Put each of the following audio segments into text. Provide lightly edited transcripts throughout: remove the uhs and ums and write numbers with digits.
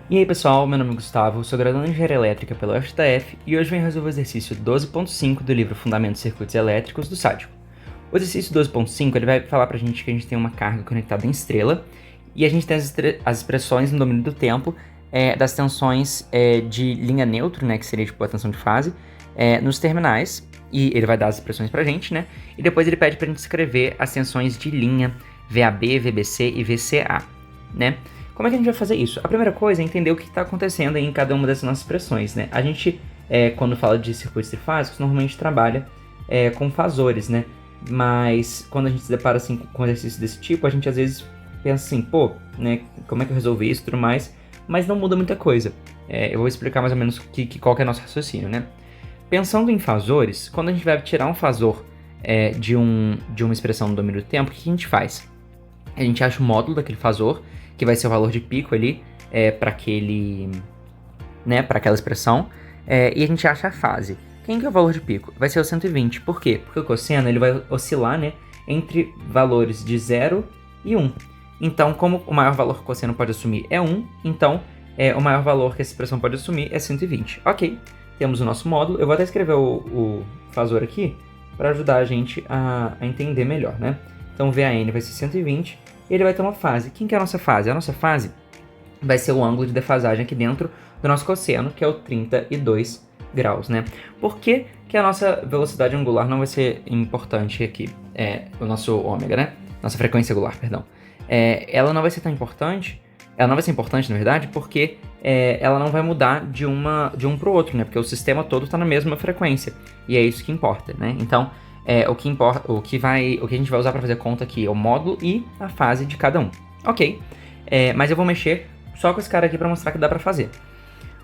E aí pessoal, meu nome é Gustavo, sou graduando em Engenharia Elétrica pela UFTF e hoje venho resolver o exercício 12.5 do livro Fundamentos de Circuitos Elétricos do Sádio. O exercício 12.5 ele vai falar pra gente que a gente tem uma carga conectada em estrela e a gente tem as expressões no domínio do tempo das tensões de linha neutro, né, que seria tipo a tensão de fase, nos terminais, e ele vai dar as expressões pra gente, né, e depois ele pede pra gente escrever as tensões de linha VAB, VBC e VCA, né. Como é que a gente vai fazer isso? A primeira coisa é entender o que está acontecendo em cada uma dessas nossas expressões, né? A gente, quando fala de circuitos trifásicos, normalmente trabalha com fasores, né? Mas quando a gente se depara assim, com exercícios desse tipo, a gente às vezes pensa assim, pô, né? Como é que eu resolvi isso e tudo mais? Mas não muda muita coisa. Eu vou explicar mais ou menos qual que é o nosso raciocínio, né? Pensando em fasores, quando a gente vai tirar um fasor de uma expressão no domínio do tempo, o que a gente faz? A gente acha o módulo daquele fasor, que vai ser o valor de pico ali para aquela expressão, e a gente acha a fase. Quem que é o valor de pico? Vai ser o 120. Por quê? Porque o cosseno ele vai oscilar, né, entre valores de 0 e 1. Então, como o maior valor que o cosseno pode assumir é 1, então o maior valor que essa expressão pode assumir é 120. Ok, temos o nosso módulo. Eu vou até escrever o fasor aqui para ajudar a gente a entender melhor, né? Então, VAN vai ser 120 e ele vai ter uma fase. Quem que é a nossa fase? A nossa fase vai ser o ângulo de defasagem aqui dentro do nosso cosseno, que é o 32 graus, né? Por que que a nossa velocidade angular não vai ser importante aqui? O nosso ômega, né? Nossa frequência angular, perdão. Ela não vai ser tão importante, ela não vai ser importante, na verdade, porque ela não vai mudar de um para o outro, né? Porque o sistema todo está na mesma frequência, e é isso que importa, né? Então, o que a gente vai usar para fazer conta aqui é o módulo e a fase de cada um. Ok, mas eu vou mexer só com esse cara aqui para mostrar que dá para fazer.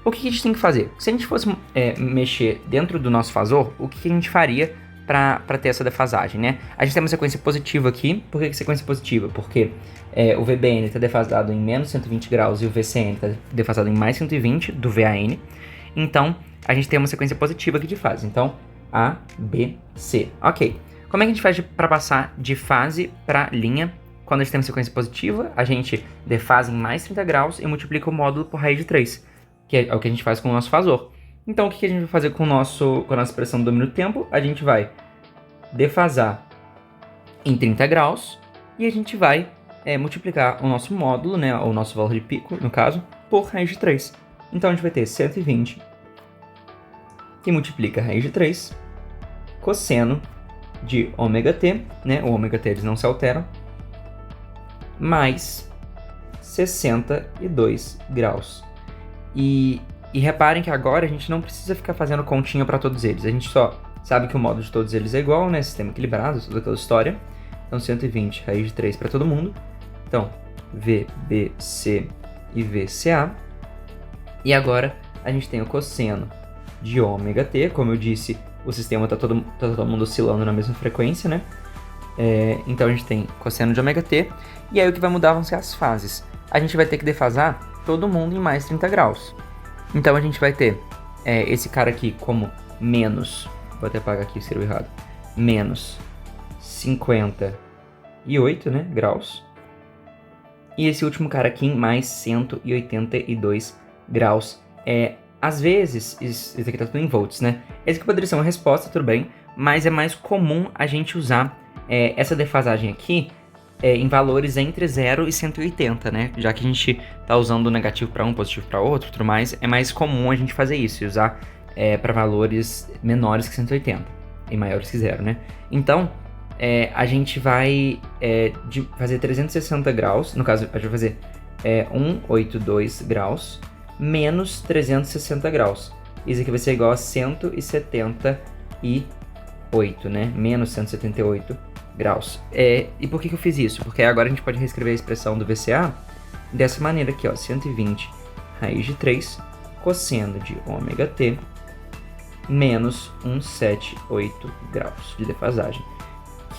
O que a gente tem que fazer? Se a gente fosse mexer dentro do nosso fasor, o que a gente faria para ter essa defasagem, né? A gente tem uma sequência positiva aqui. Por que sequência positiva? Porque o VBN está defasado em menos 120 graus e o VCN está defasado em mais 120 do VAN. Então, a gente tem uma sequência positiva aqui de fase. Então, A, B, C. Ok. Como é que a gente faz para passar de fase para linha? Quando a gente tem uma sequência positiva, a gente defasa em mais 30 graus e multiplica o módulo por raiz de 3, que é o que a gente faz com o nosso fasor. Então, o que a gente vai fazer com a nossa expressão do domínio do tempo? A gente vai defasar em 30 graus e a gente vai multiplicar o nosso módulo, né, o nosso valor de pico, no caso, por raiz de 3. Então, a gente vai ter 120 que multiplica a raiz de 3, cosseno de ômega t, né, o ômega t eles não se alteram, mais 62 graus. E reparem que agora a gente não precisa ficar fazendo continha para todos eles. A gente só sabe que o módulo de todos eles é igual, né? Sistema equilibrado, toda aquela história. Então 120 raiz de 3 para todo mundo. Então V, B, C e VCA. E agora a gente tem o cosseno de ômega t. Como eu disse, o sistema tá todo mundo oscilando na mesma frequência, né? Então a gente tem cosseno de ômega t. E aí o que vai mudar vão ser as fases. A gente vai ter que defasar todo mundo em mais 30 graus. Então a gente vai ter esse cara aqui como menos, vou até apagar aqui, escrevi errado, menos 58, né, graus. E esse último cara aqui em mais 182 graus. Às vezes, isso aqui tá tudo em volts, né? Esse aqui poderia ser uma resposta, tudo bem, mas é mais comum a gente usar essa defasagem aqui em valores entre 0 e 180, né? Já que a gente tá usando o negativo para um, positivo para outro, tudo mais, é mais comum a gente fazer isso e usar para valores menores que 180 e maiores que 0, né? Então, a gente vai fazer 360 graus, no caso, a gente vai fazer 182 graus menos 360 graus. Isso aqui vai ser igual a 178, né? Menos 178 graus. E por que eu fiz isso? Porque agora a gente pode reescrever a expressão do VCA dessa maneira aqui, ó, 120 raiz de 3 cosseno de ômega t menos 178 graus de defasagem.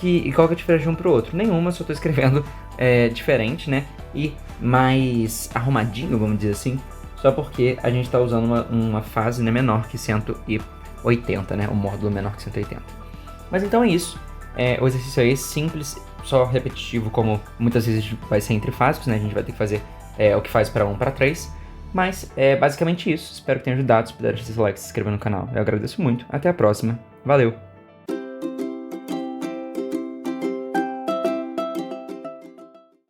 E qual que é a diferença de um para o outro? Nenhuma, só estou escrevendo diferente, né? E mais arrumadinho, vamos dizer assim, só porque a gente está usando uma fase, né, menor que 180, né? Um módulo menor que 180. Mas então é isso. O exercício aí é simples, só repetitivo, como muitas vezes vai ser entre fásicos, né? A gente vai ter que fazer o que faz para 1 para 3. Mas é basicamente isso. Espero que tenha ajudado. Se puder deixar seu like e se inscrever no canal, eu agradeço muito. Até a próxima. Valeu!